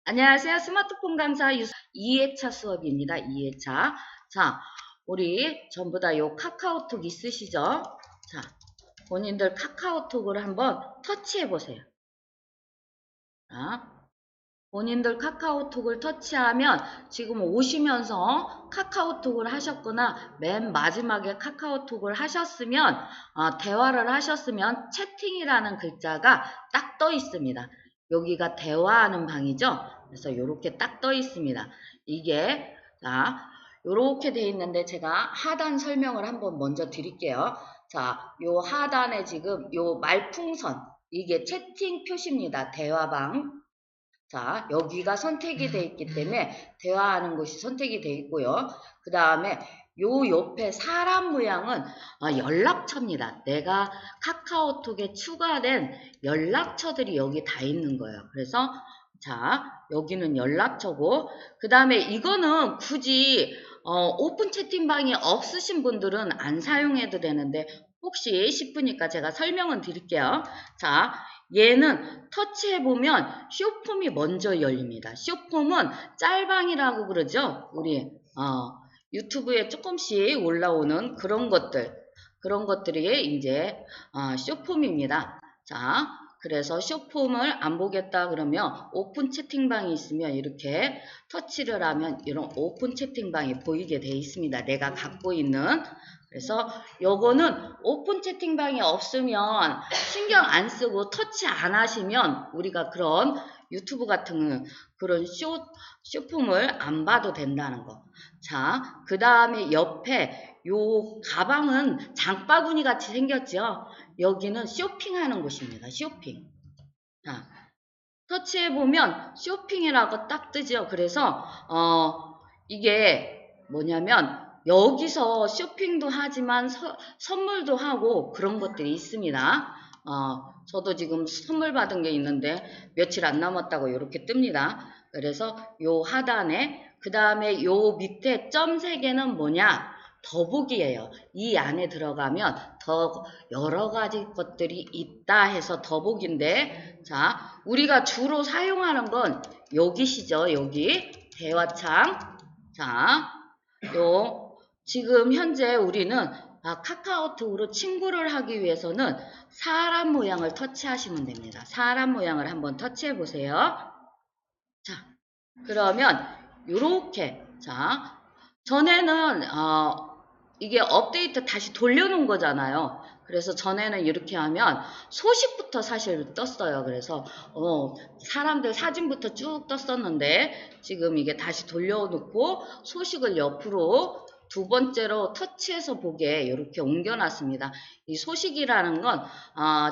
안녕하세요. 스마트폰 강사 2회차 수업입니다. 2회차. 자, 우리 전부 다 요 카카오톡 있으시죠? 자, 본인들 카카오톡을 한번 터치해 보세요. 자, 본인들 카카오톡을 터치하면 지금 오시면서 카카오톡을 하셨거나 맨 마지막에 카카오톡을 하셨으면 대화를 하셨으면 채팅이라는 글자가 딱 떠 있습니다. 여기가 대화하는 방이죠. 그래서 이렇게 딱 떠 있습니다. 이게 자 요렇게 돼 있는데 제가 하단 설명을 한번 먼저 드릴게요. 자, 요 하단에 지금 요 말풍선 이게 채팅 표시입니다. 대화방. 자, 여기가 선택이 되어 있기 때문에 대화하는 곳이 선택이 되어 있고요. 그 다음에 요 옆에 사람 모양은 연락처입니다. 내가 카카오톡에 추가된 연락처들이 여기 다 있는 거예요. 그래서 자, 여기는 연락처고 그 다음에 이거는 굳이 오픈 채팅방이 없으신 분들은 안 사용해도 되는데 혹시 싶으니까 제가 설명은 드릴게요. 자, 얘는 터치해보면 쇼폼이 먼저 열립니다. 쇼폼은 짤방이라고 그러죠. 우리 유튜브에 조금씩 올라오는 그런 것들이 이제 쇼폼입니다. 자, 그래서 쇼폼을 안 보겠다 그러면 오픈 채팅방이 있으면 이렇게 터치를 하면 이런 오픈 채팅방이 보이게 돼 있습니다. 내가 갖고 있는. 그래서 요거는 오픈 채팅방이 없으면 신경 안 쓰고 터치 안 하시면 우리가 그런 유튜브 같은 그런 쇼폼을 안 봐도 된다는 거. 자, 그 다음에 옆에 요 가방은 장바구니 같이 생겼죠? 여기는 쇼핑하는 곳입니다. 쇼핑. 자, 터치해보면 쇼핑이라고 딱 뜨죠. 그래서 이게 뭐냐면 여기서 쇼핑도 하지만 선물도 하고 그런 것들이 있습니다. 저도 지금 선물 받은 게 있는데 며칠 안 남았다고 이렇게 뜹니다. 그래서 요 하단에 그 다음에 요 밑에 점 3개는 뭐냐? 더보기예요. 이 안에 들어가면 더 여러 가지 것들이 있다 해서 더보기인데 자, 우리가 주로 사용하는 건 여기시죠. 여기 대화창. 자, 지금 현재 우리는 카카오톡으로 친구를 하기 위해서는 사람 모양을 터치하시면 됩니다. 사람 모양을 한번 터치해 보세요. 자, 그러면 요렇게 자, 전에는 이게 업데이트 다시 돌려놓은 거잖아요. 그래서 전에는 이렇게 하면 소식부터 사실 떴어요. 그래서 사람들 사진부터 쭉 떴었는데 지금 이게 다시 돌려놓고 소식을 옆으로 두 번째로 터치해서 보게 이렇게 옮겨놨습니다. 이 소식이라는 건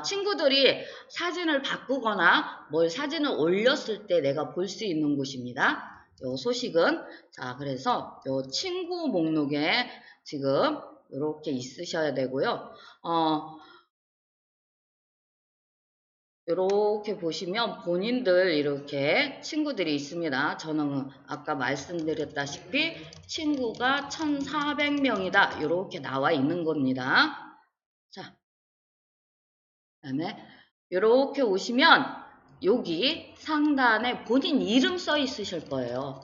친구들이 사진을 바꾸거나 뭘 사진을 올렸을 때 내가 볼 수 있는 곳입니다. 요 소식은 자, 그래서 요 친구 목록에 지금 이렇게 있으셔야 되고요. 이렇게 보시면 본인들 이렇게 친구들이 있습니다. 저는 아까 말씀드렸다시피 친구가 1400명이다. 이렇게 나와 있는 겁니다. 자, 그 다음에 이렇게 오시면 여기 상단에 본인 이름 써 있으실 거예요.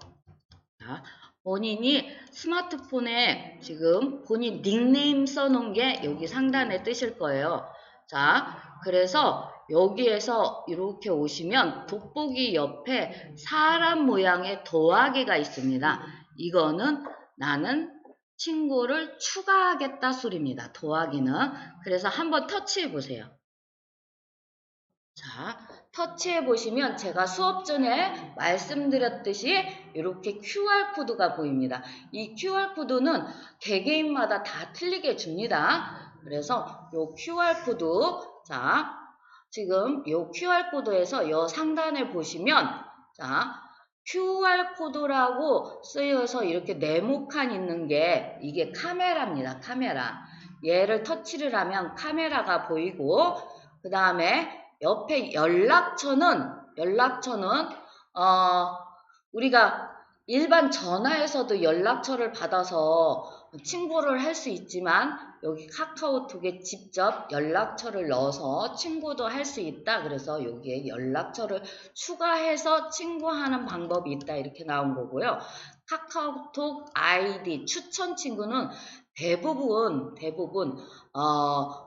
자, 본인이 스마트폰에 지금 본인 닉네임 써놓은 게 여기 상단에 뜨실 거예요. 자, 그래서 여기에서 이렇게 오시면 돋보기 옆에 사람 모양의 더하기가 있습니다. 이거는 나는 친구를 추가하겠다 소리입니다. 더하기는. 그래서 한번 터치해 보세요. 자, 터치해 보시면 제가 수업 전에 말씀드렸듯이 이렇게 QR코드가 보입니다. 이 QR코드는 개개인마다 다 틀리게 줍니다. 그래서 이 QR코드, 자, 지금 이 QR코드에서 이 상단에 보시면, 자, QR코드라고 쓰여서 이렇게 네모칸 있는 게 이게 카메라입니다. 카메라. 얘를 터치를 하면 카메라가 보이고, 그 다음에 옆에 연락처는 우리가 일반 전화에서도 연락처를 받아서 친구를 할 수 있지만 여기 카카오톡에 직접 연락처를 넣어서 친구도 할 수 있다. 그래서 여기에 연락처를 추가해서 친구하는 방법이 있다. 이렇게 나온 거고요. 카카오톡 아이디 추천 친구는 대부분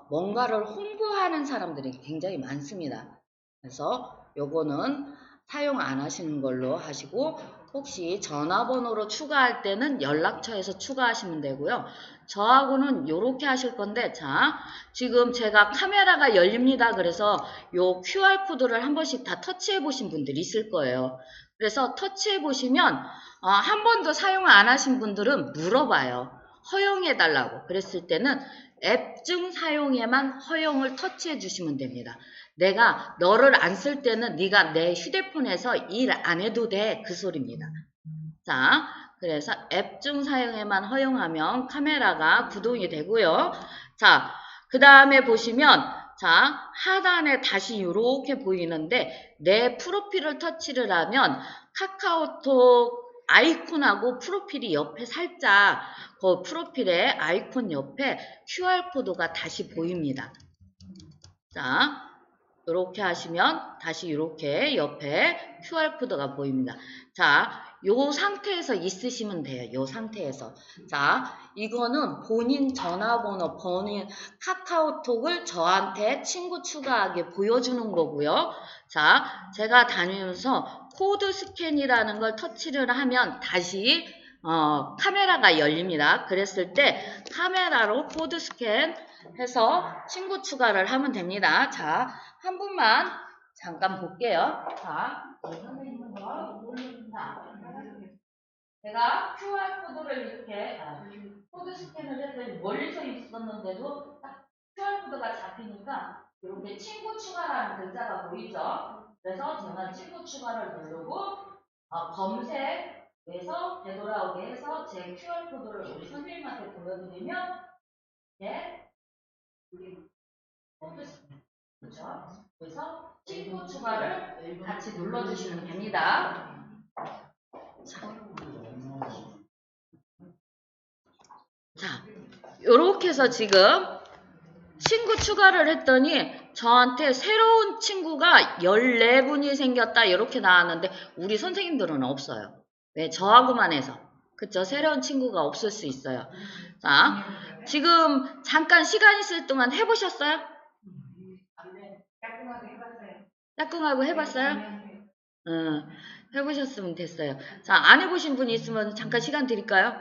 뭔가를 홍보하는 사람들이 굉장히 많습니다. 그래서 요거는 사용 안 하시는 걸로 하시고, 혹시 전화번호로 추가할 때는 연락처에서 추가하시면 되고요. 저하고는 요렇게 하실 건데, 자, 지금 제가 카메라가 열립니다. 그래서 요 QR코드를 한 번씩 다 터치해 보신 분들이 있을 거예요. 그래서 터치해 보시면 한 번도 사용 안 하신 분들은 물어봐요. 허용해 달라고. 그랬을 때는 앱 중 사용에만 허용을 터치해 주시면 됩니다. 내가 너를 안 쓸 때는 네가 내 휴대폰에서 일 안 해도 돼. 그 소리입니다. 자, 그래서 앱 중 사용에만 허용하면 카메라가 구동이 되고요. 자, 그 다음에 보시면 자, 하단에 다시 이렇게 보이는데 내 프로필을 터치를 하면 카카오톡 아이콘하고 프로필이 옆에 살짝 그 프로필의 아이콘 옆에 QR코드가 다시 보입니다. 자, 이렇게 하시면 다시 이렇게 옆에 QR코드가 보입니다. 자, 요 상태에서 있으시면 돼요. 요 상태에서. 자, 이거는 본인 전화번호, 본인 카카오톡을 저한테 친구 추가하게 보여주는 거고요. 자, 제가 다니면서 코드 스캔이라는 걸 터치를 하면 다시 카메라가 열립니다. 그랬을 때 카메라로 코드 스캔 해서 친구 추가를 하면 됩니다. 자, 한 분만 잠깐 볼게요. 자, 제가 QR코드를 이렇게 코드 스캔을 했더니 멀리서 있었는데도 딱 QR코드가 잡히니까 이렇게 친구 추가라는 글자가 보이죠? 그래서 제가 친구 추가를 누르고 검색에서 되돌아오게 해서 제 QR코드를 우리 선생님한테 보여드리면 우리 코드 스캔 그렇죠? 그래서 친구 추가를 같이 눌러주시면 됩니다. 자, 요렇게 해서 지금 친구 추가를 했더니 저한테 새로운 친구가 14분이 생겼다 이렇게 나왔는데 우리 선생님들은 없어요. 왜? 저하고만 해서. 그쵸? 새로운 친구가 없을 수 있어요. 자, 지금 잠깐 시간 있을 동안 해보셨어요? 따끔하고 해봤어요? 해보셨으면 됐어요. 자, 안 해보신 분이 있으면 잠깐 시간 드릴까요?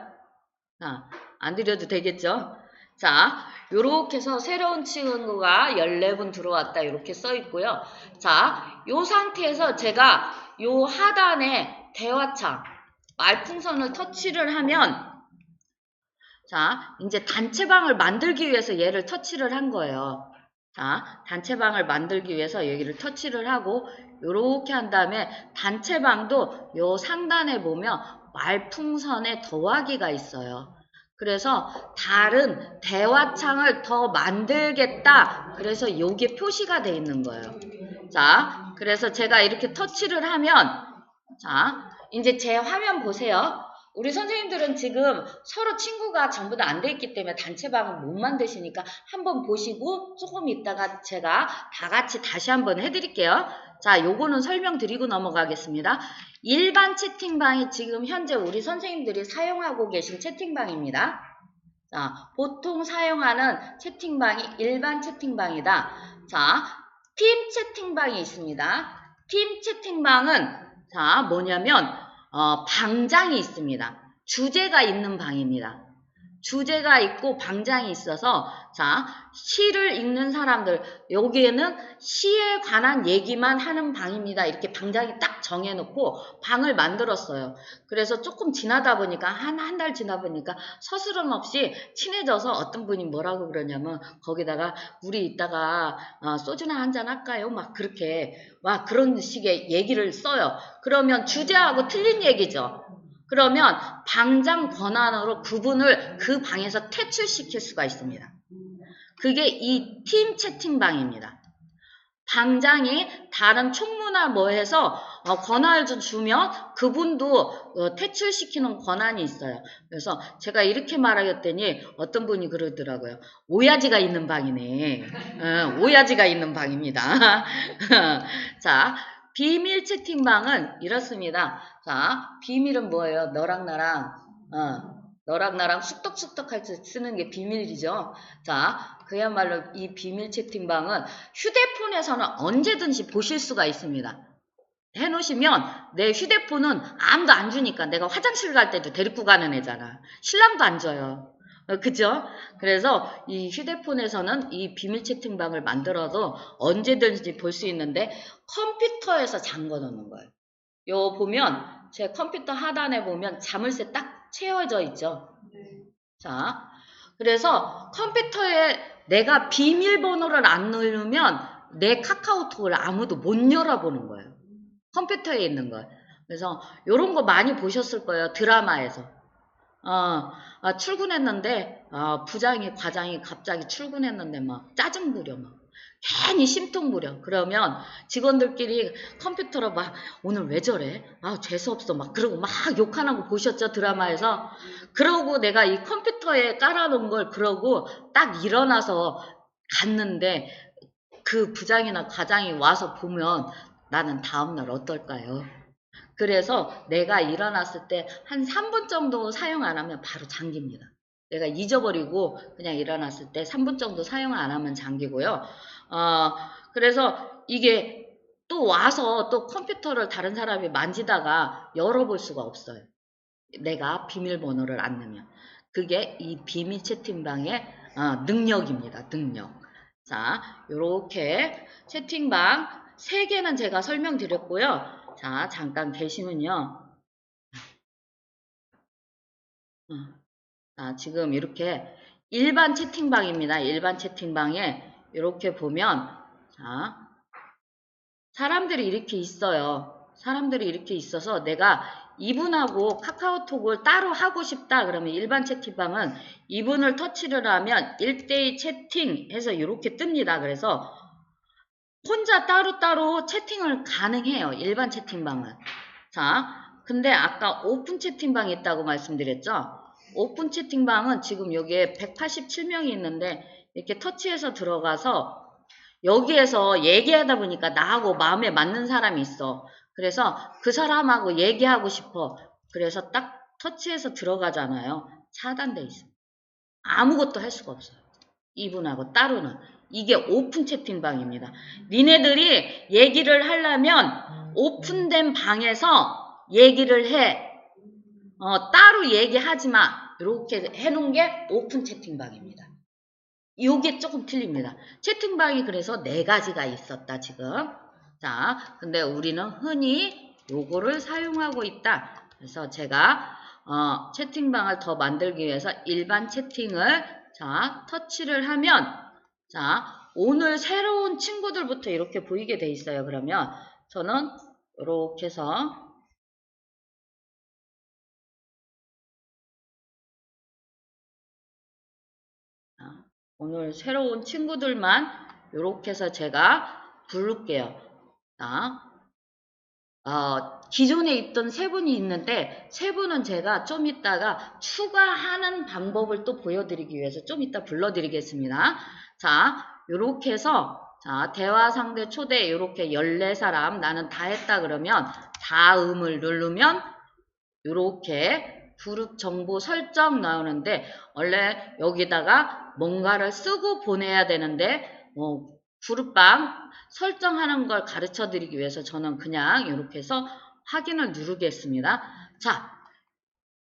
자, 안 드려도 되겠죠? 자, 요렇게 해서 새로운 친구가 14분 들어왔다 이렇게 써 있고요. 자, 요 상태에서 제가 요 하단에 대화창 말풍선을 터치를 하면 자, 이제 단체방을 만들기 위해서 얘를 터치를 한 거예요. 자, 단체방을 만들기 위해서 여기를 터치를 하고 요렇게 한 다음에 단체방도 요 상단에 보면 말풍선에 더하기가 있어요. 그래서 다른 대화창을 더 만들겠다. 그래서 요게 표시가 돼 있는 거예요. 자, 그래서 제가 이렇게 터치를 하면 자, 이제 제 화면 보세요. 우리 선생님들은 지금 서로 친구가 전부 다 안 돼 있기 때문에 단체방을 못 만드시니까 한번 보시고 조금 있다가 제가 다 같이 다시 한번 해드릴게요. 자, 요거는 설명드리고 넘어가겠습니다. 일반 채팅방이 지금 현재 우리 선생님들이 사용하고 계신 채팅방입니다. 자, 보통 사용하는 채팅방이 일반 채팅방이다. 자, 팀 채팅방이 있습니다. 팀 채팅방은 자, 뭐냐면 방장이 있습니다. 주제가 있는 방입니다. 주제가 있고 방장이 있어서 자, 시를 읽는 사람들 여기에는 시에 관한 얘기만 하는 방입니다. 이렇게 방장이 딱 정해놓고 방을 만들었어요. 그래서 조금 지나다 보니까 한 달 지나 보니까 서스럼 없이 친해져서 어떤 분이 뭐라고 그러냐면 거기다가 우리 이따가 소주나 한잔 할까요? 막 그렇게 막 그런 식의 얘기를 써요. 그러면 주제하고 틀린 얘기죠. 그러면 방장 권한으로 그분을 그 방에서 퇴출시킬 수가 있습니다. 그게 이 팀 채팅방입니다. 방장이 다른 총무나 뭐 해서 권한을 좀 주면 그분도 퇴출시키는 권한이 있어요. 그래서 제가 이렇게 말하겠더니 어떤 분이 그러더라고요. 오야지가 있는 방이네. 오야지가 있는 방입니다. 자, 비밀 채팅방은 이렇습니다. 자, 비밀은 뭐예요? 너랑 나랑 쑥덕쑥덕 할 때 쓰는 게 비밀이죠. 자, 그야말로 이 비밀 채팅방은 휴대폰에서는 언제든지 보실 수가 있습니다. 해놓으시면 내 휴대폰은 아무도 안 주니까 내가 화장실 갈 때도 데리고 가는 애잖아. 신랑도 안 줘요. 그죠? 그래서 이 휴대폰에서는 이 비밀 채팅방을 만들어도 언제든지 볼 수 있는데 컴퓨터에서 잠궈 놓는 거예요. 요 보면 제 컴퓨터 하단에 보면 자물쇠 딱 채워져 있죠. 자, 그래서 컴퓨터에 내가 비밀번호를 안 누르면 내 카카오톡을 아무도 못 열어보는 거예요. 컴퓨터에 있는 걸. 그래서 요런 거 많이 보셨을 거예요. 드라마에서. 출근했는데 부장이 과장이 갑자기 출근했는데 막 짜증 부려 막 괜히 심통 부려. 그러면 직원들끼리 컴퓨터로 막 오늘 왜 저래? 재수없어 막 그러고 막 욕하는 거 보셨죠? 드라마에서. 그러고 내가 이 컴퓨터에 깔아놓은 걸 그러고 딱 일어나서 갔는데 그 부장이나 과장이 와서 보면 나는 다음날 어떨까요? 그래서 내가 일어났을 때 한 3분 정도 사용 안 하면 바로 잠깁니다. 내가 잊어버리고 그냥 일어났을 때 3분 정도 사용 안 하면 잠기고요. 그래서 이게 또 와서 또 컴퓨터를 다른 사람이 만지다가 열어볼 수가 없어요. 내가 비밀번호를 안 넣으면. 그게 이 비밀 채팅방의 능력입니다. 능력. 자, 요렇게 채팅방 3개는 제가 설명드렸고요. 자, 잠깐 계시면요. 지금 이렇게 일반 채팅방입니다. 일반 채팅방에 이렇게 보면 자, 사람들이 이렇게 있어요. 사람들이 이렇게 있어서 내가 이분하고 카카오톡을 따로 하고 싶다 그러면 일반 채팅방은 이분을 터치를 하면 1대1 채팅해서 이렇게 뜹니다. 그래서 혼자 따로따로 채팅을 가능해요. 일반 채팅방은. 자, 근데 아까 오픈 채팅방이 있다고 말씀드렸죠? 오픈 채팅방은 지금 여기에 187명이 있는데 이렇게 터치해서 들어가서 여기에서 얘기하다 보니까 나하고 마음에 맞는 사람이 있어. 그래서 그 사람하고 얘기하고 싶어. 그래서 딱 터치해서 들어가잖아요. 차단돼 있어. 아무것도 할 수가 없어요. 이분하고 따로는. 이게 오픈 채팅방입니다. 니네들이 얘기를 하려면 오픈된 방에서 얘기를 해. 따로 얘기하지 마. 이렇게 해놓은 게 오픈 채팅방입니다. 요게 조금 틀립니다. 채팅방이 그래서 4가지가 있었다, 지금. 자, 근데 우리는 흔히 요거를 사용하고 있다. 그래서 제가, 채팅방을 더 만들기 위해서 일반 채팅을, 자, 터치를 하면, 자, 오늘 새로운 친구들부터 이렇게 보이게 돼 있어요. 그러면 저는 이렇게 해서, 오늘 새로운 친구들만 이렇게 해서 제가 부를게요. 자, 기존에 있던 3분이 있는데 3분은 제가 좀 이따가 추가하는 방법을 또 보여드리기 위해서 좀 이따 불러드리겠습니다. 자, 요렇게 해서 자, 대화 상대 초대 요렇게 14사람 나는 다 했다 그러면 다음을 누르면 요렇게 그룹 정보 설정 나오는데 원래 여기다가 뭔가를 쓰고 보내야 되는데 그룹방 설정하는 걸 가르쳐 드리기 위해서 저는 그냥 이렇게 해서 확인을 누르겠습니다. 자,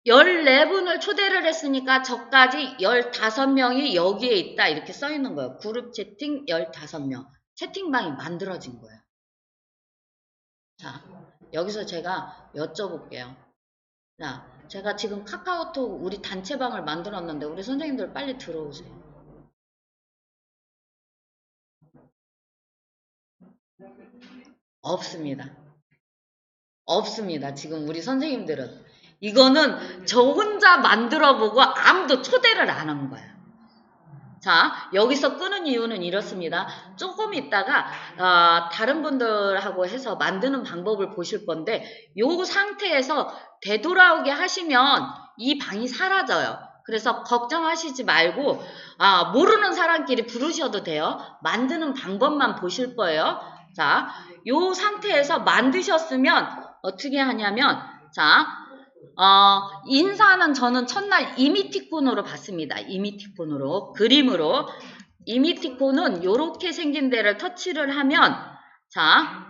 14분을 초대를 했으니까 저까지 15명이 여기에 있다 이렇게 써 있는 거예요. 그룹 채팅 15명. 채팅방이 만들어진 거예요. 자, 여기서 제가 여쭤볼게요. 자, 제가 지금 카카오톡 우리 단체방을 만들었는데 우리 선생님들 빨리 들어오세요. 없습니다. 없습니다. 지금 우리 선생님들은. 이거는 저 혼자 만들어보고 아무도 초대를 안 한 거야. 자, 여기서 끄는 이유는 이렇습니다. 조금 있다가 다른 분들하고 해서 만드는 방법을 보실 건데 요 상태에서 되돌아오게 하시면 이 방이 사라져요. 그래서 걱정하시지 말고 모르는 사람끼리 부르셔도 돼요. 만드는 방법만 보실 거예요. 자, 요 상태에서 만드셨으면 어떻게 하냐면 자, 인사는 저는 첫날 이미티콘으로 봤습니다. 이미티콘으로, 그림으로. 이미티콘은 요렇게 생긴 데를 터치를 하면, 자,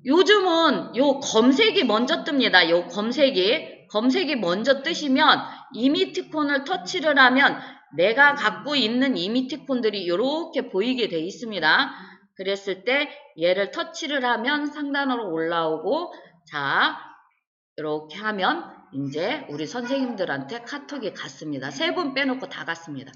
요즘은 요 검색이 먼저 뜹니다. 요 검색이 먼저 뜨시면 이미티콘을 터치를 하면 내가 갖고 있는 이미티콘들이 요렇게 보이게 돼 있습니다. 그랬을 때 얘를 터치를 하면 상단으로 올라오고, 자, 이렇게 하면 이제 우리 선생님들한테 카톡이 갔습니다. 3분 빼놓고 다 갔습니다.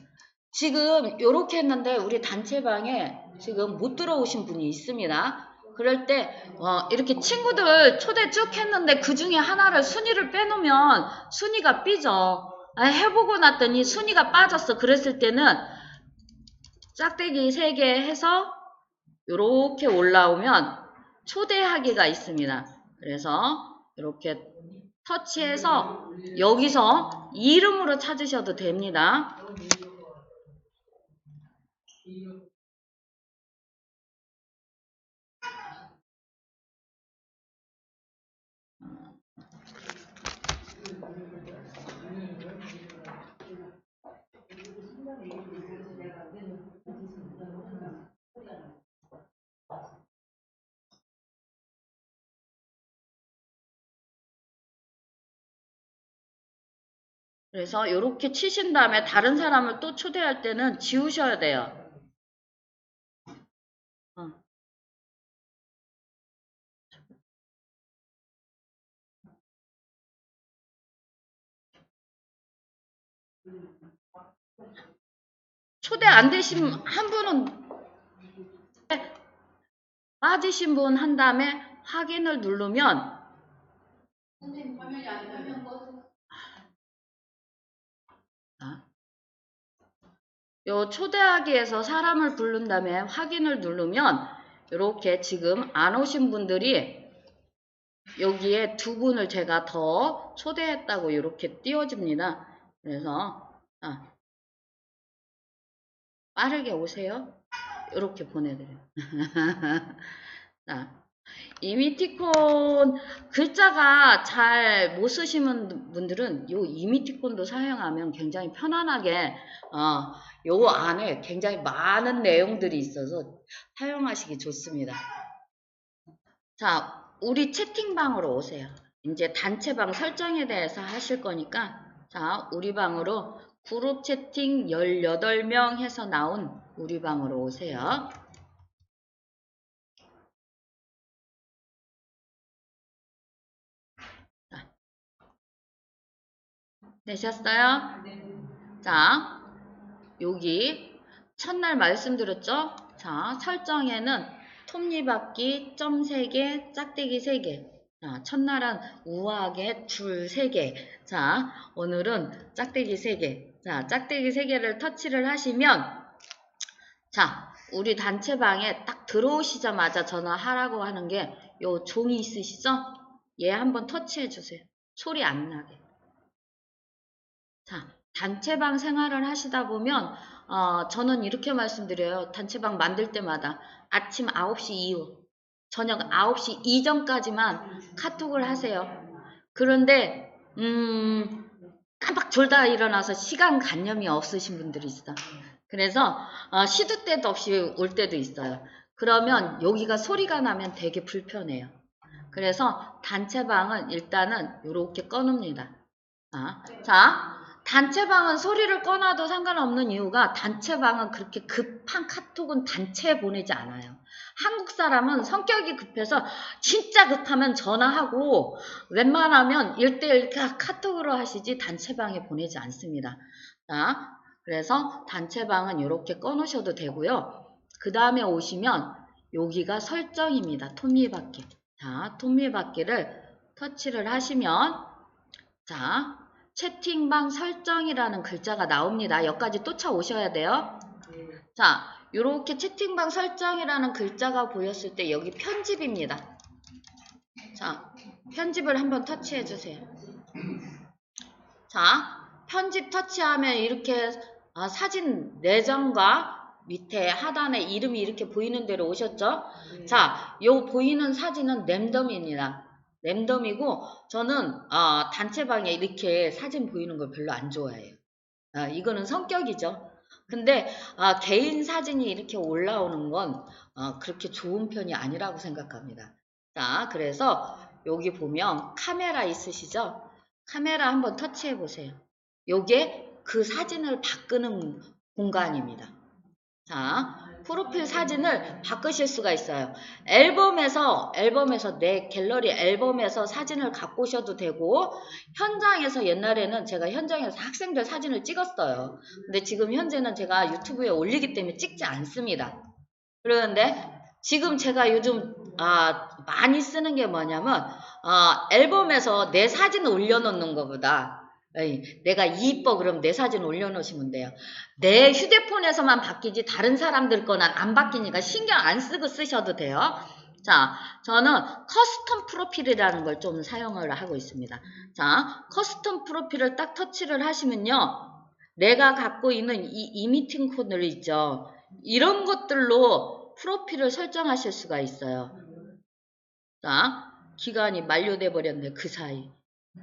지금 이렇게 했는데 우리 단체방에 지금 못 들어오신 분이 있습니다. 그럴 때 이렇게 친구들 초대 쭉 했는데 그 중에 하나를 순위를 빼놓으면 순위가 삐져. 해보고 났더니 순위가 빠졌어. 그랬을 때는 짝대기 3개 해서 이렇게 올라오면 초대하기가 있습니다. 그래서 이렇게 터치해서 여기서 이름으로 찾으셔도 됩니다. 그래서 이렇게 치신 다음에 다른 사람을 또 초대할 때는 지우셔야 돼요. 초대 안 되신 한 분은 빠지신 분 한 다음에 확인을 누르면 요 초대하기에서 사람을 부른 다음에 확인을 누르면 이렇게 지금 안 오신 분들이 여기에 2분을 제가 더 초대했다고 이렇게 띄워집니다. 그래서 빠르게 오세요. 이렇게 보내드려요. 자, 이미티콘 글자가 잘 못 쓰시는 분들은 요 이미티콘도 사용하면 굉장히 편안하게 요 안에 굉장히 많은 내용들이 있어서 사용하시기 좋습니다. 자, 우리 채팅방으로 오세요. 이제 단체방 설정에 대해서 하실 거니까 자, 우리 방으로 그룹 채팅 18명 해서 나온 우리 방으로 오세요. 되셨어요? 자, 여기 첫날 말씀드렸죠? 자, 설정에는 톱니바퀴 점 3개, 짝대기 3개. 자, 첫날은 우아하게 줄 3개. 자, 오늘은 짝대기 3개. 자, 짝대기 3개를 터치를 하시면 자, 우리 단체방에 딱 들어오시자마자 전화하라고 하는 게 요 종이 있으시죠? 얘 한번 터치해 주세요. 소리 안 나게. 자, 단체방 생활을 하시다 보면 저는 이렇게 말씀드려요. 단체방 만들 때마다 아침 9시 이후, 저녁 9시 이전까지만 카톡을 하세요. 그런데 깜빡 졸다 일어나서 시간관념이 없으신 분들이 있어. 그래서 시도 때도 없이 올 때도 있어요. 그러면 여기가 소리가 나면 되게 불편해요. 그래서 단체방은 일단은 이렇게 꺼놓습니다. 자, 단체방은 소리를 꺼놔도 상관없는 이유가 단체방은 그렇게 급한 카톡은 단체에 보내지 않아요. 한국 사람은 성격이 급해서 진짜 급하면 전화하고 웬만하면 1대1 카톡으로 하시지 단체방에 보내지 않습니다. 자, 그래서 단체방은 이렇게 꺼놓으셔도 되고요. 그 다음에 오시면 여기가 설정입니다. 톱니바퀴. 자, 톱니바퀴를 터치를 하시면 자, 채팅방 설정이라는 글자가 나옵니다. 여기까지 쫓아오셔야 돼요. 자, 요렇게 채팅방 설정이라는 글자가 보였을 때 여기 편집입니다. 자, 편집을 한번 터치해 주세요. 자, 편집 터치하면 이렇게 사진 4장과 밑에 하단에 이름이 이렇게 보이는 대로 오셨죠? 자, 요 보이는 사진은 랜덤입니다. 랜덤이고 저는 단체방에 이렇게 사진 보이는 걸 별로 안 좋아해요. 이거는 성격이죠. 근데 개인 사진이 이렇게 올라오는 건 그렇게 좋은 편이 아니라고 생각합니다. 자, 그래서 여기 보면 카메라 있으시죠? 카메라 한번 터치해 보세요. 요게 그 사진을 바꾸는 공간입니다. 자, 프로필 사진을 바꾸실 수가 있어요. 앨범에서 내 갤러리 앨범에서 사진을 갖고 오셔도 되고, 현장에서 옛날에는 제가 현장에서 학생들 사진을 찍었어요. 근데 지금 현재는 제가 유튜브에 올리기 때문에 찍지 않습니다. 그런데 지금 제가 요즘 많이 쓰는 게 뭐냐면 앨범에서 내 사진을 올려놓는 것보다 내가 이뻐 그럼 내 사진 올려놓으시면 돼요. 내 휴대폰에서만 바뀌지 다른 사람들 거는 안 바뀌니까 신경 안 쓰고 쓰셔도 돼요. 자, 저는 커스텀 프로필이라는 걸 좀 사용을 하고 있습니다. 자, 커스텀 프로필을 딱 터치를 하시면요. 내가 갖고 있는 이 이미팅 코드를 있죠. 이런 것들로 프로필을 설정하실 수가 있어요. 자, 기간이 만료돼 버렸네 그 사이.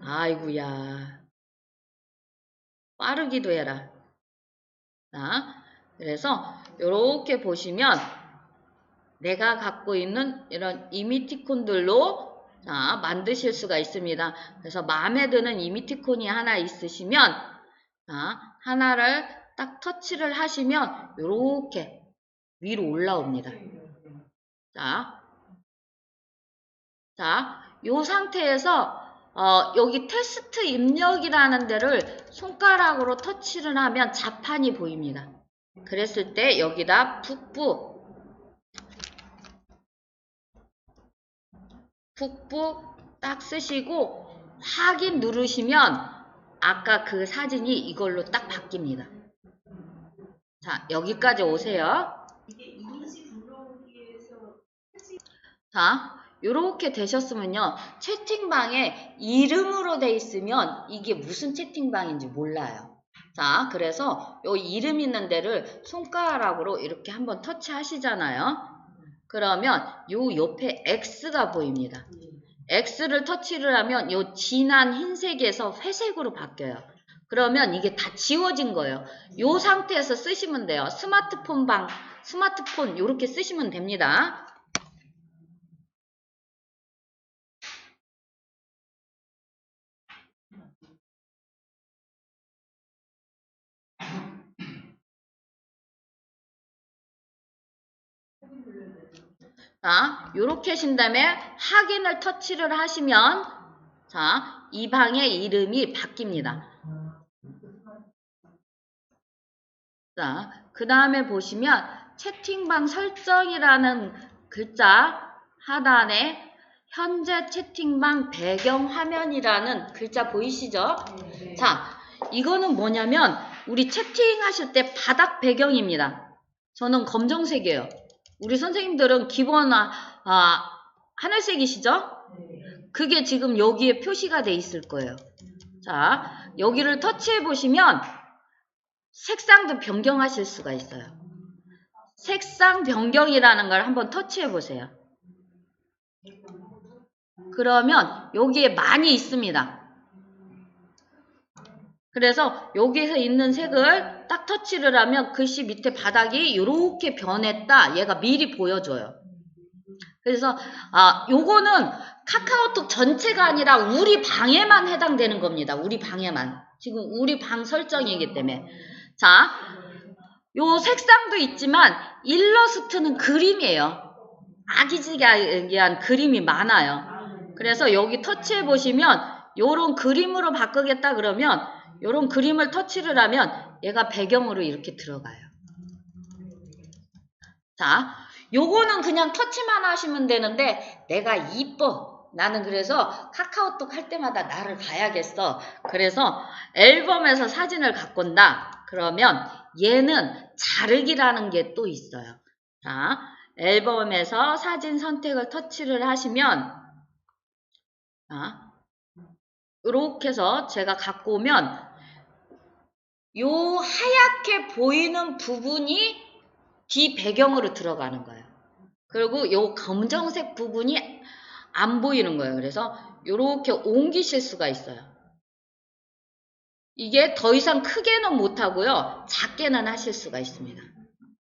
아이고야. 빠르기도 해라. 자, 그래서 이렇게 보시면 내가 갖고 있는 이런 이미티콘들로 만드실 수가 있습니다. 그래서 마음에 드는 이미티콘이 하나 있으시면 하나를 딱 터치를 하시면 이렇게 위로 올라옵니다. 자, 이 상태에서 여기 테스트 입력이라는 데를 손가락으로 터치를 하면 자판이 보입니다. 그랬을 때 여기다 북부 딱 쓰시고 확인 누르시면 아까 그 사진이 이걸로 딱 바뀝니다. 자, 여기까지 오세요. 자, 요렇게 되셨으면요. 채팅방에 이름으로 돼 있으면 이게 무슨 채팅방인지 몰라요. 자, 그래서 요 이름 있는 데를 손가락으로 이렇게 한번 터치하시잖아요. 그러면 요 옆에 X가 보입니다. X를 터치를 하면 요 진한 흰색에서 회색으로 바뀌어요. 그러면 이게 다 지워진 거예요. 요 상태에서 쓰시면 돼요. 스마트폰 요렇게 쓰시면 됩니다. 자, 요렇게 하신 다음에 확인을 터치를 하시면 자, 이 방의 이름이 바뀝니다. 자, 그 다음에 보시면 채팅방 설정이라는 글자 하단에 현재 채팅방 배경 화면이라는 글자 보이시죠? 자, 이거는 뭐냐면 우리 채팅하실 때 바닥 배경입니다. 저는 검정색이에요. 우리 선생님들은 기본 하늘색이시죠? 그게 지금 여기에 표시가 돼 있을 거예요. 자, 여기를 터치해 보시면 색상도 변경하실 수가 있어요. 색상 변경이라는 걸 한번 터치해 보세요. 그러면 여기에 많이 있습니다. 그래서 여기에서 있는 색을 딱 터치를 하면 글씨 밑에 바닥이 이렇게 변했다. 얘가 미리 보여줘요. 그래서 요거는 카카오톡 전체가 아니라 우리 방에만 해당되는 겁니다. 우리 방에만. 지금 우리 방 설정이기 때문에. 자, 요 색상도 있지만 일러스트는 그림이에요. 아기자기한 그림이 많아요. 그래서 여기 터치해 보시면 요런 그림으로 바꾸겠다 그러면 요런 그림을 터치를 하면 얘가 배경으로 이렇게 들어가요. 자, 요거는 그냥 터치만 하시면 되는데 내가 이뻐 나는 그래서 카카오톡 할 때마다 나를 봐야겠어. 그래서 앨범에서 사진을 갖고 온다. 그러면 얘는 자르기라는 게 또 있어요. 자, 앨범에서 사진 선택을 터치를 하시면, 자, 이렇게 해서 제가 갖고 오면 요 하얗게 보이는 부분이 뒤 배경으로 들어가는 거예요. 그리고 요 검정색 부분이 안 보이는 거예요. 그래서 요렇게 옮기실 수가 있어요. 이게 더 이상 크게는 못하고요. 작게는 하실 수가 있습니다.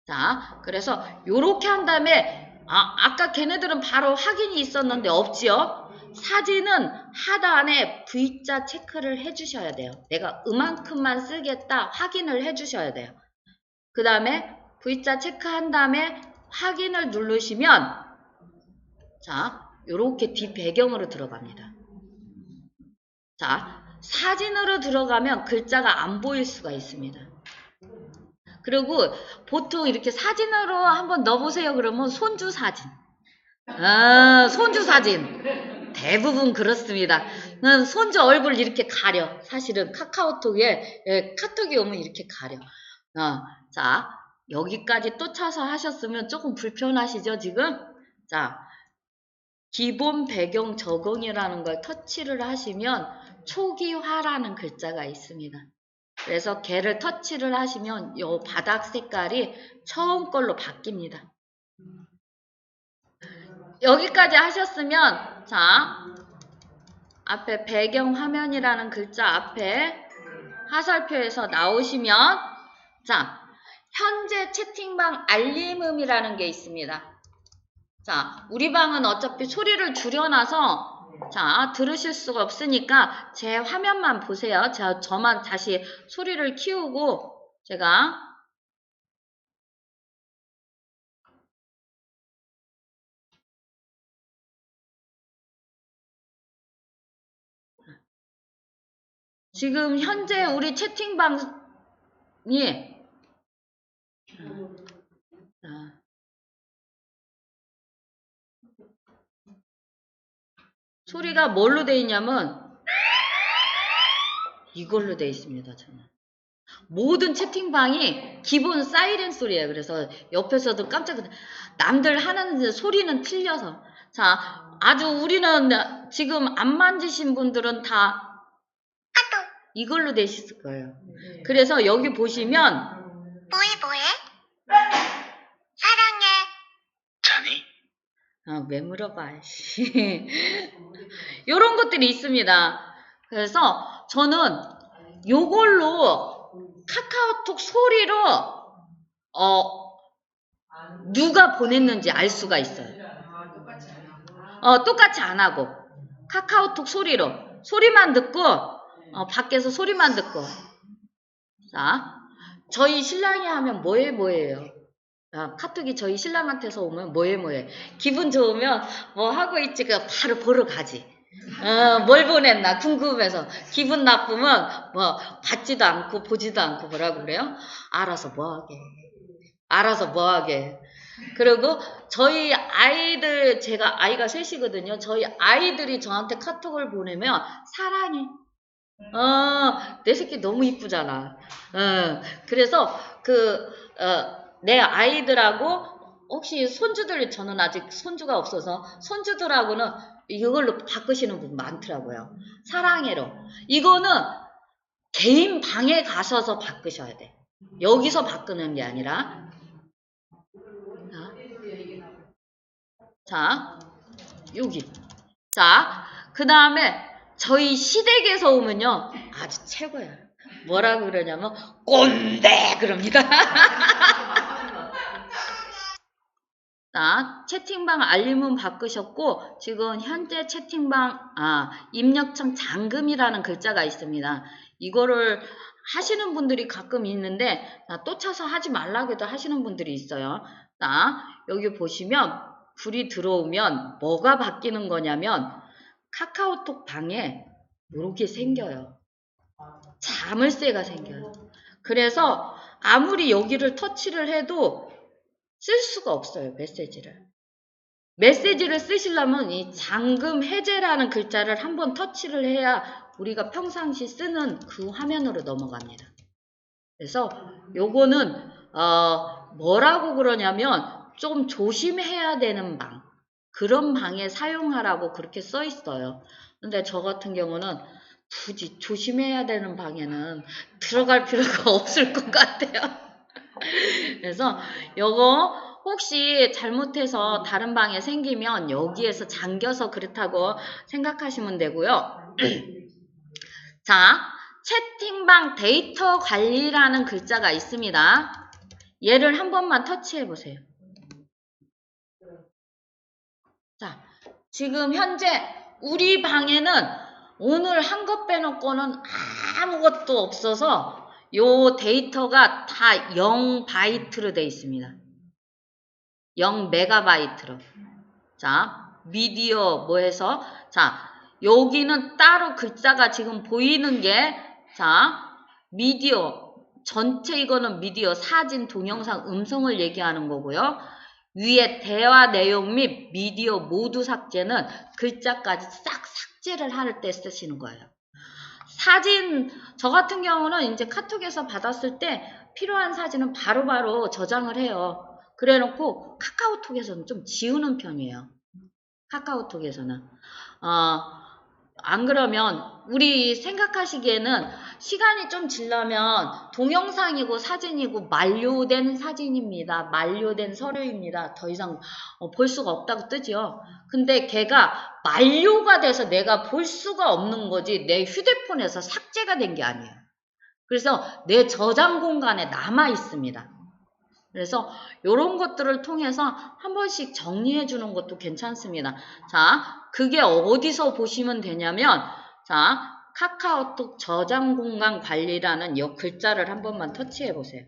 자, 그래서 요렇게 한 다음에 아까 걔네들은 바로 확인이 있었는데 없지요? 사진은 하단에 V자 체크를 해주셔야 돼요. 내가 이만큼만 쓰겠다 확인을 해주셔야 돼요. 그 다음에 V자 체크한 다음에 확인을 누르시면 자, 요렇게 뒷배경으로 들어갑니다. 자, 사진으로 들어가면 글자가 안 보일 수가 있습니다. 그리고 보통 이렇게 사진으로 한번 넣어보세요. 그러면 손주 사진. 손주 사진. 대부분 그렇습니다. 손주 얼굴 이렇게 가려. 사실은 카카오톡에, 카톡이 오면 이렇게 가려. 자, 여기까지 또 차서 하셨으면 조금 불편하시죠, 지금? 자, 기본 배경 적응이라는 걸 터치를 하시면 초기화라는 글자가 있습니다. 그래서 걔를 터치를 하시면 이 바닥 색깔이 처음 걸로 바뀝니다. 여기까지 하셨으면 자, 앞에 배경 화면이라는 글자 앞에 하살표에서 나오시면 자, 현재 채팅방 알림음이라는 게 있습니다. 자, 우리 방은 어차피 소리를 줄여놔서 자, 들으실 수가 없으니까 제 화면만 보세요. 저만 다시 소리를 키우고 제가 지금 현재 우리 채팅방이 소리가 뭘로 돼 있냐면 이걸로 돼 있습니다. 저는 모든 채팅방이 기본 사이렌 소리예요. 그래서 옆에서도 깜짝 남들 하는 소리는 틀려서 자, 아주 우리는 지금 안 만지신 분들은 다 이걸로 되실 거예요. 그래서 여기 보시면 뭐해? 사랑해. 자니? 왜 물어봐. 요런 것들이 있습니다. 그래서 저는 요걸로 카카오톡 소리로 누가 보냈는지 알 수가 있어요. 똑같이 안 하고 카카오톡 소리만 듣고 밖에서 소리만 듣고 자, 저희 신랑이 하면 뭐예요? 카톡이 저희 신랑한테서 오면 뭐해. 기분 좋으면 뭐 하고 있지 바로 보러 가지. 뭘 보냈나 궁금해서 기분 나쁘면 뭐 받지도 않고 보지도 않고 뭐라고 그래요? 알아서 뭐하게. 그리고 저희 아이들 제가 아이가 셋이거든요. 저희 아이들이 저한테 카톡을 보내면 사랑해. 내 새끼 너무 이쁘잖아. 그래서 내 아이들하고 혹시 손주들 저는 아직 손주가 없어서 손주들하고는 이걸로 바꾸시는 분 많더라고요. 사랑해로. 이거는 개인 방에 가셔서 바꾸셔야 돼. 여기서 바꾸는 게 아니라 자, 여기. 자, 그 다음에 저희 시댁에서 오면요. 아주 최고야. 뭐라고 그러냐면 꼰대 그럽니다. 자, 채팅방 알림은 바꾸셨고 지금 현재 채팅방 입력창 잠금이라는 글자가 있습니다. 이거를 하시는 분들이 가끔 있는데 또 차서 하지 말라고도 하시는 분들이 있어요. 자, 여기 보시면 불이 들어오면 뭐가 바뀌는 거냐면 카카오톡 방에 이렇게 생겨요. 자물쇠가 생겨요. 그래서 아무리 여기를 터치를 해도 쓸 수가 없어요. 메시지를. 메시지를 쓰시려면 이 잠금 해제라는 글자를 한번 터치를 해야 우리가 평상시 쓰는 그 화면으로 넘어갑니다. 그래서 요거는 뭐라고 그러냐면 좀 조심해야 되는 방, 그런 방에 사용하라고 그렇게 써 있어요. 근데 저 같은 경우는 굳이 조심해야 되는 방에는 들어갈 필요가 없을 것 같아요. 그래서 요거 혹시 잘못해서 다른 방에 생기면 여기에서 잠겨서 그렇다고 생각하시면 되고요. 자, 채팅방 데이터 관리라는 글자가 있습니다. 얘를 한 번만 터치해 보세요. 자, 지금 현재 우리 방에는 오늘 한 것 빼놓고는 아무것도 없어서 요 데이터가 다 0바이트로 되어 있습니다. 0메가바이트로. 자, 미디어 뭐 해서 자, 여기는 따로 글자가 지금 보이는 게 자, 미디어 전체 이거는 미디어 사진, 동영상, 음성을 얘기하는 거고요. 위에 대화 내용 및 미디어 모두 삭제는 글자까지 싹 삭제를 할 때 쓰시는 거예요. 사진, 저 같은 경우는 이제 카톡에서 받았을 때 필요한 사진은 바로바로 저장을 해요. 그래 놓고 카카오톡에서는 좀 지우는 편이에요. 카카오톡에서는. 안 그러면 우리 생각하시기에는 시간이 좀 지나면 동영상이고 사진이고 만료된 사진입니다. 만료된 서류입니다. 더 이상 볼 수가 없다고 뜨죠. 근데 걔가 만료가 돼서 내가 볼 수가 없는 거지 내 휴대폰에서 삭제가 된 게 아니에요. 그래서 내 저장 공간에 남아 있습니다. 그래서 이런 것들을 통해서 한 번씩 정리해 주는 것도 괜찮습니다. 자, 그게 어디서 보시면 되냐면 자, 카카오톡 저장 공간 관리라는 이 글자를 한 번만 터치해 보세요.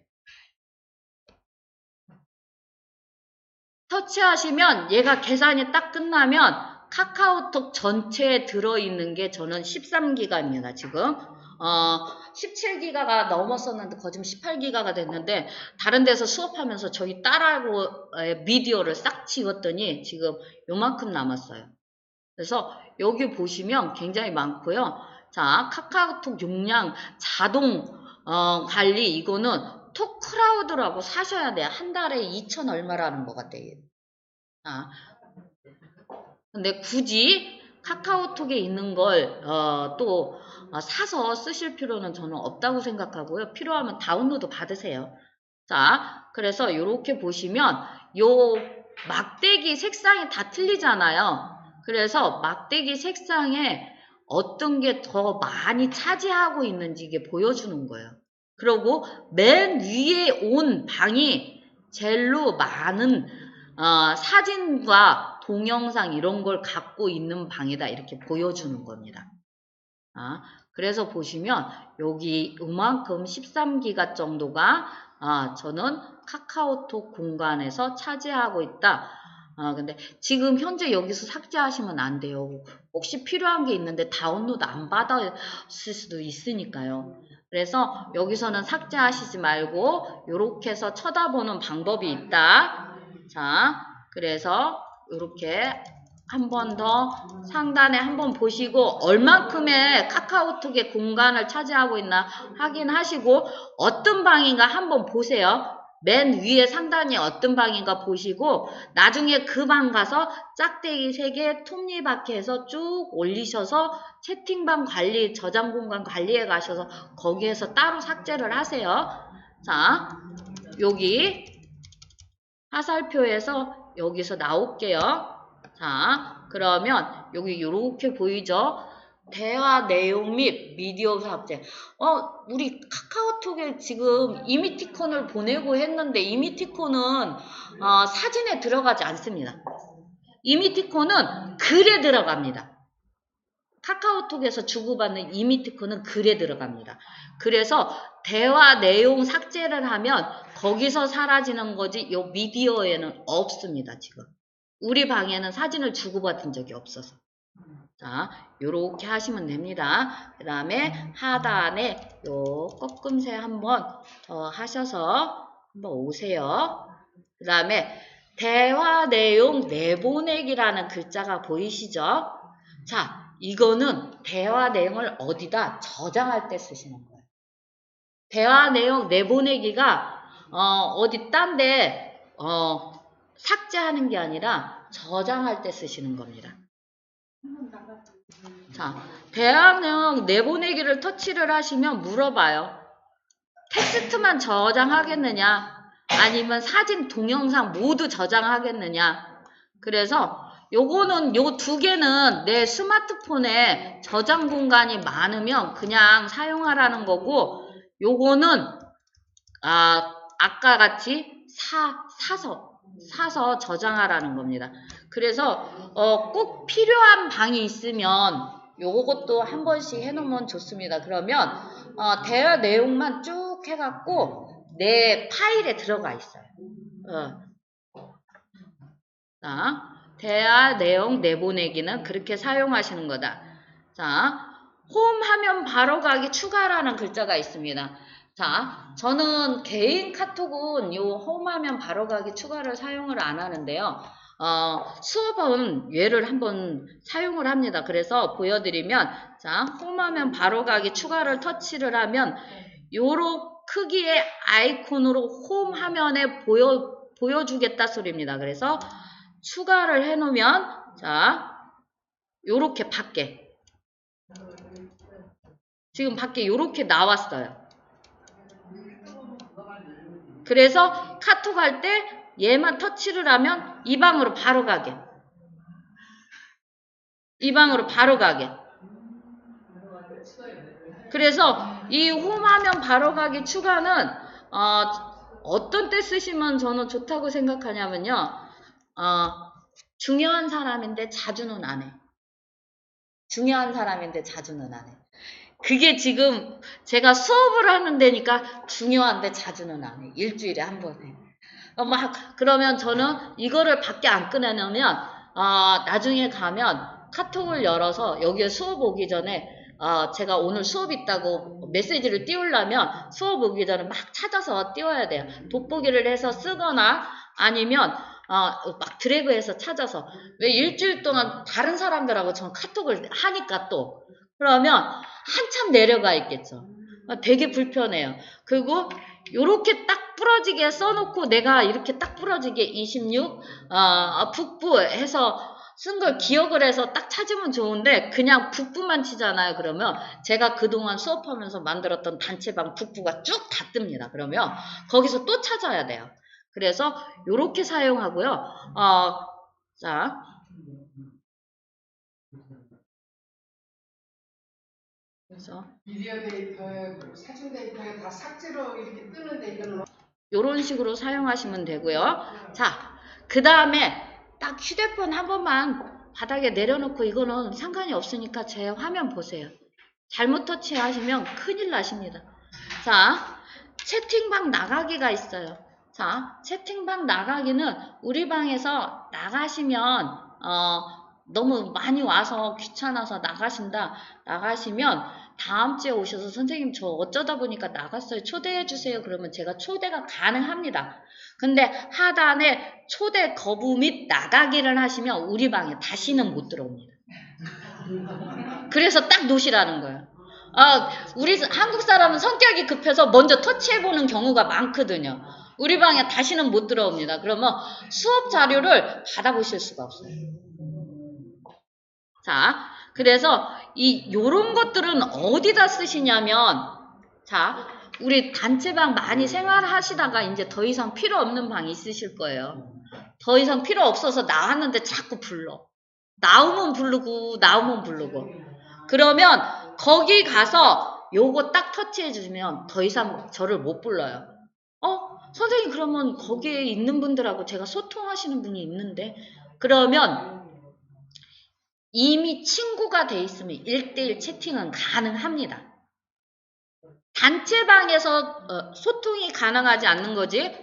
터치하시면 얘가 계산이 딱 끝나면 카카오톡 전체에 들어있는 게 저는 13기가입니다. 지금 17기가가 넘었었는데 거짓 18기가가 됐는데 다른 데서 수업하면서 저희 딸하고 미디어를 싹 지웠더니 지금 요만큼 남았어요. 그래서 여기 보시면 굉장히 많고요. 자, 카카오톡 용량 자동 관리 이거는 톡크라우드라고 사셔야 돼요. 한 달에 2천 얼마라는 것 같아요. 근데 굳이 카카오톡에 있는 걸 또 사서 쓰실 필요는 저는 없다고 생각하고요. 필요하면 다운로드 받으세요. 자, 그래서 이렇게 보시면 요 막대기 색상이 다 틀리잖아요. 그래서 막대기 색상에 어떤 게 더 많이 차지하고 있는지 이게 보여주는 거예요. 그리고 맨 위에 온 방이 제일로 많은 사진과 동영상 이런 걸 갖고 있는 방이다 이렇게 보여주는 겁니다. 그래서 보시면 여기 이만큼 13기가 정도가 저는 카카오톡 공간에서 차지하고 있다. 근데 지금 현재 여기서 삭제하시면 안 돼요. 혹시 필요한 게 있는데 다운로드 안 받았을 수도 있으니까요. 그래서 여기서는 삭제하시지 말고 이렇게 해서 쳐다보는 방법이 있다. 자, 그래서 이렇게 한 번 더 상단에 한번 보시고 얼만큼의 카카오톡의 공간을 차지하고 있나 확인하시고 어떤 방인가 한번 보세요. 맨 위에 상단이 어떤 방인가 보시고 나중에 그 방 가서 짝대기 3개 톱니바퀴 해서 쭉 올리셔서 채팅방 관리, 저장 공간 관리에 가셔서 거기에서 따로 삭제를 하세요. 자, 여기 화살표에서 여기서 나올게요. 자, 그러면 여기 이렇게 보이죠? 대화 내용 및 미디어 삭제. 우리 카카오톡에 지금 이미티콘을 보내고 했는데 이미티콘은 사진에 들어가지 않습니다. 이미티콘은 글에 들어갑니다. 카카오톡에서 주고받는 이미티콘은 글에 들어갑니다. 그래서 대화 내용 삭제를 하면 거기서 사라지는 거지 이 미디어에는 없습니다. 지금 우리 방에는 사진을 주고받은 적이 없어서. 자, 요렇게 하시면 됩니다. 그 다음에 하단에 요 꺾음새 한번 더 하셔서 한번 오세요. 그 다음에 대화 내용 내보내기라는 글자가 보이시죠? 자, 이거는 대화 내용을 어디다 저장할 때 쓰시는 거예요. 대화 내용 내보내기가 어디 딴데 삭제하는 게 아니라 저장할 때 쓰시는 겁니다. 자, 대화 내용 내보내기를 터치를 하시면 물어봐요. 텍스트만 저장하겠느냐? 아니면 사진, 동영상 모두 저장하겠느냐? 그래서 요거는 요 두 개는 내 스마트폰에 저장 공간이 많으면 그냥 사용하라는 거고, 요거는 아까 같이 사서 저장하라는 겁니다. 그래서 꼭 필요한 방이 있으면 요것도 한 번씩 해놓으면 좋습니다. 그러면 대화 내용만 쭉 해갖고 내 파일에 들어가 있어요. 자, 대화 내용 내보내기는 그렇게 사용하시는 거다. 자, 홈 하면 바로 가기 추가라는 글자가 있습니다. 자, 저는 개인 카톡은 요 홈 하면 바로 가기 추가를 사용을 안 하는데요. 수업은 얘를 한번 사용을 합니다. 그래서 보여드리면, 자, 홈 하면 바로 가기 추가를 터치를 하면 요런 크기의 아이콘으로 홈 화면에 보여주겠다 소리입니다. 그래서 추가를 해놓으면, 자, 요렇게 밖에. 지금 밖에 요렇게 나왔어요. 그래서 카톡 할 때 얘만 터치를 하면 이 방으로 바로 가게. 이 방으로 바로 가게. 그래서 이 홈 화면 바로 가기 추가는 어떤 때 쓰시면 저는 좋다고 생각하냐면요. 중요한 사람인데 자주는 안 해. 중요한 사람인데 자주는 안 해. 그게 지금 제가 수업을 하는 데니까 중요한데 자주는 안 해. 일주일에 한 번 해. 그러면 저는 이거를 밖에 안 꺼내놓으면 나중에 가면 카톡을 열어서 여기에 수업 오기 전에 제가 오늘 수업 있다고 메시지를 띄우려면 수업 오기 전에 막 찾아서 띄워야 돼요. 돋보기를 해서 쓰거나 아니면 막 드래그해서 찾아서. 왜 일주일 동안 다른 사람들하고 전 카톡을 하니까 또 그러면 한참 내려가 있겠죠. 되게 불편해요. 그리고 요렇게 딱 부러지게 써놓고 내가 이렇게 딱 부러지게 26 북부 해서 쓴 걸 기억을 해서 딱 찾으면 좋은데 그냥 북부만 치잖아요. 그러면 제가 그동안 수업하면서 만들었던 단체방 북부가 쭉 다 뜹니다. 그러면 거기서 또 찾아야 돼요. 그래서 요렇게 사용하고요. 자, 그래서 비디오 데이터에 사진 데이터에 다 삭제로 이렇게 뜨는데 이거는 요런 식으로 사용하시면 되고요. 자, 그 다음에 딱 휴대폰 한 번만 바닥에 내려놓고 이거는 상관이 없으니까 제 화면 보세요. 잘못 터치하시면 큰일 나십니다. 자, 채팅방 나가기가 있어요. 자, 채팅방 나가기는 우리 방에서 나가시면 너무 많이 와서 귀찮아서 나가시면 다음 주에 오셔서 선생님 저 어쩌다 보니까 나갔어요. 초대해 주세요. 그러면 제가 초대가 가능합니다. 근데 하단에 초대 거부 및 나가기를 하시면 우리 방에 다시는 못 들어옵니다. 그래서 딱 놓으시라는 거예요. 우리 한국 사람은 성격이 급해서 먼저 터치해보는 경우가 많거든요. 우리 방에 다시는 못 들어옵니다. 그러면 수업 자료를 받아보실 수가 없어요. 자, 그래서 요런 것들은 어디다 쓰시냐면, 자, 우리 단체방 많이 생활하시다가 이제 더 이상 필요 없는 방이 있으실 거예요. 더 이상 필요 없어서 나왔는데 자꾸 불러. 나오면 부르고. 그러면 거기 가서 요거 딱 터치해 주시면 더 이상 저를 못 불러요. 선생님 그러면 거기에 있는 분들하고 제가 소통하시는 분이 있는데 그러면 이미 친구가 돼 있으면 1대1 채팅은 가능합니다. 단체방에서 소통이 가능하지 않는 거지.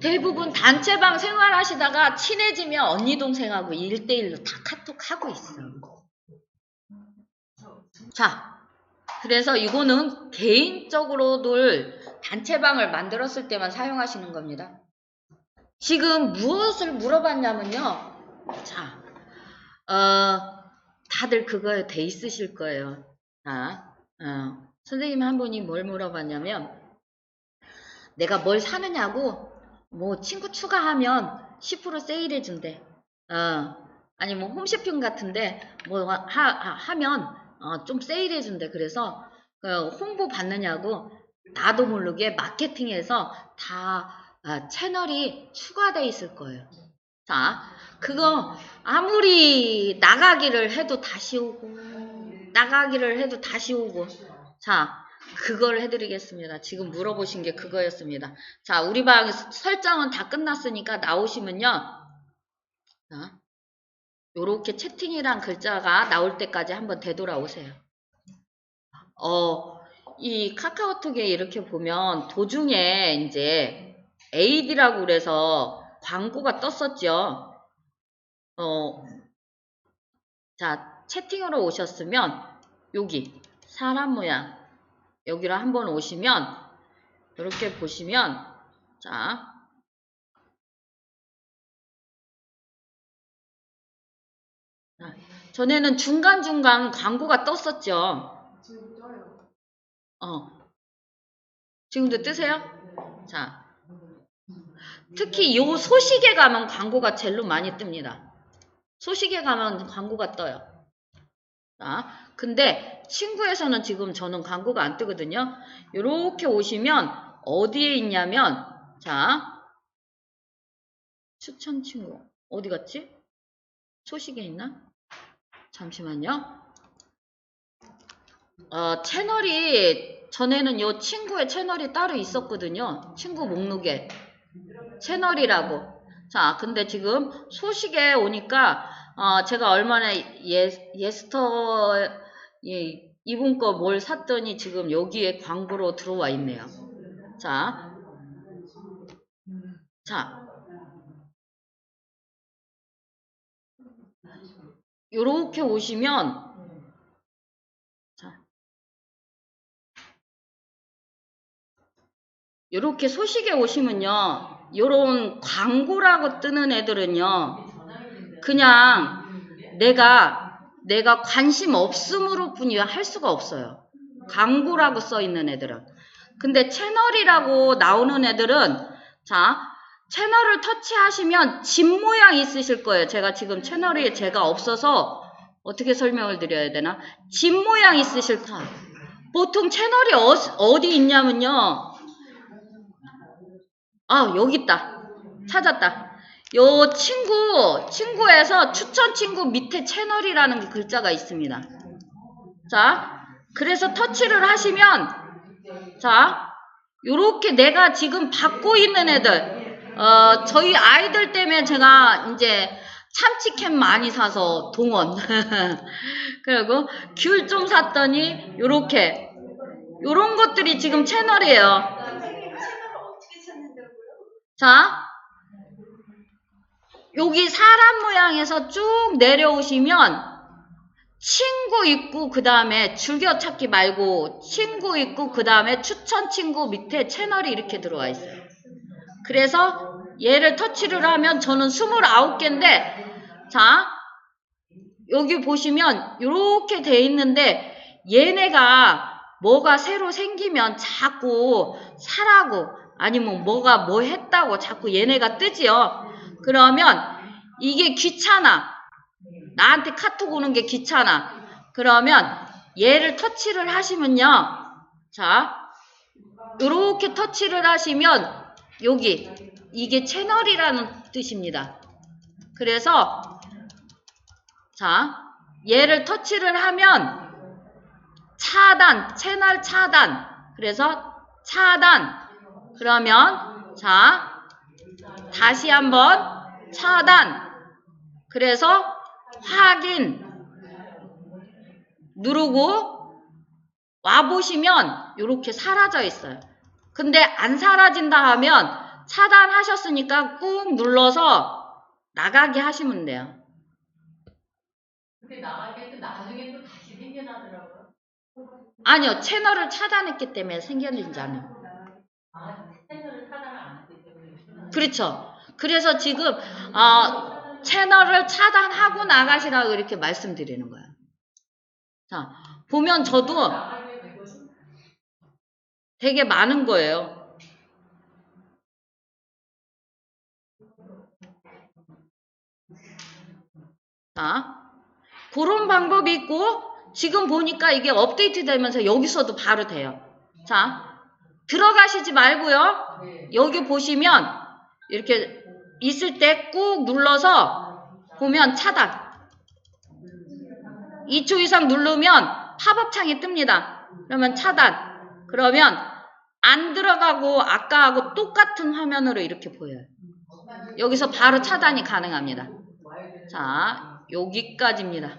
대부분 단체방 생활하시다가 친해지면 언니 동생하고 1대1로 다 카톡하고 있어요. 자, 그래서 이거는 개인적으로들 단체방을 만들었을 때만 사용하시는 겁니다. 지금 무엇을 물어봤냐면요. 자, 다들 그거에 돼 있으실 거예요. 자, 선생님 한 분이 뭘 물어봤냐면, 내가 뭘 사느냐고, 뭐, 친구 추가하면 10% 세일해 준대. 아니, 뭐, 홈쇼핑 같은데, 뭐, 하면, 좀 세일해 준대. 그래서, 홍보 받느냐고, 나도 모르게 마케팅에서 다, 채널이 추가돼 있을 거예요. 자, 그거, 아무리 나가기를 해도 다시 오고, 나가기를 해도 다시 오고, 자, 그걸 해드리겠습니다. 지금 물어보신 게 그거였습니다. 자, 우리 방 설정은 다 끝났으니까 나오시면요. 자, 요렇게 채팅이란 글자가 나올 때까지 한번 되돌아오세요. 이 카카오톡에 이렇게 보면 도중에 이제 AD라고 그래서 광고가 떴었죠. 자, 채팅으로 오셨으면 여기 사람 모양 여기로 한번 오시면 이렇게 보시면 자, 전에는 중간중간 광고가 떴었죠. 지금 떠요. 지금도 뜨세요? 자, 특히 요 소식에 가면 광고가 제일로 많이 뜹니다. 소식에 가면 광고가 떠요. 자, 근데 친구에서는 지금 저는 광고가 안 뜨거든요. 요렇게 오시면 어디에 있냐면 자, 추천 친구 어디 갔지? 소식에 있나? 잠시만요. 채널이 전에는 요 친구의 채널이 따로 있었거든요. 친구 목록에 채널이라고. 자, 근데 지금 소식에 오니까 제가 얼마나 이분 거 뭘 샀더니 지금 여기에 광고로 들어와 있네요. 자, 요렇게 오시면 요렇게 소식에 오시면요. 요런 광고라고 뜨는 애들은요. 그냥 내가 관심 없음으로 뿐이 할 수가 없어요. 광고라고 써 있는 애들은. 근데 채널이라고 나오는 애들은 자, 채널을 터치하시면 집 모양 있으실 거예요. 제가 지금 채널이 제가 없어서 어떻게 설명을 드려야 되나? 집 모양 있으실 거예요. 보통 채널이 어디 있냐면요. 여기 있다. 찾았다. 요 친구에서 추천 친구 밑에 채널이라는 글자가 있습니다. 자, 그래서 터치를 하시면, 자, 요렇게 내가 지금 받고 있는 애들, 저희 아이들 때문에 제가 이제 참치캔 많이 사서 동원. 그리고 귤 좀 샀더니, 요런 것들이 지금 채널이에요. 자, 여기 사람 모양에서 쭉 내려오시면 친구 있고 그 다음에 즐겨찾기 말고 친구 있고 그 다음에 추천 친구 밑에 채널이 이렇게 들어와 있어요. 그래서 얘를 터치를 하면 저는 29개인데 자, 여기 보시면 이렇게 돼 있는데 얘네가 뭐가 새로 생기면 자꾸 사라고 아니면 뭐가 뭐 했다고 자꾸 얘네가 뜨지요. 그러면 이게 귀찮아. 나한테 카톡 오는 게 귀찮아. 그러면 얘를 터치를 하시면요. 자, 이렇게 터치를 하시면 여기 이게 채널이라는 뜻입니다. 그래서 자, 얘를 터치를 하면 차단, 채널 차단. 그래서 차단. 그러면 자, 다시 한번 차단. 그래서 확인 누르고 와보시면 이렇게 사라져 있어요. 근데 안 사라진다 하면 차단하셨으니까 꾹 눌러서 나가게 하시면 돼요. 근데 나가게 또 나중에 또 다시 생겨나더라고요. 아니요. 채널을 차단했기 때문에 생겨나지 않아요. 채널을 차단을 안 했기 때문에. 그렇죠. 그래서 지금 채널을 차단하고 나가시라고 이렇게 말씀드리는 거예요. 자, 보면 저도 나가면 되거든. 되게 많은 거예요. 자, 그런 방법이 있고 지금 보니까 이게 업데이트 되면서 여기서도 바로 돼요. 자, 들어가시지 말고요. 여기 보시면 이렇게 있을 때 꾹 눌러서 보면 차단. 2초 이상 누르면 팝업 창이 뜹니다. 그러면 차단. 그러면 안 들어가고 아까하고 똑같은 화면으로 이렇게 보여요. 여기서 바로 차단이 가능합니다. 자, 여기까지입니다.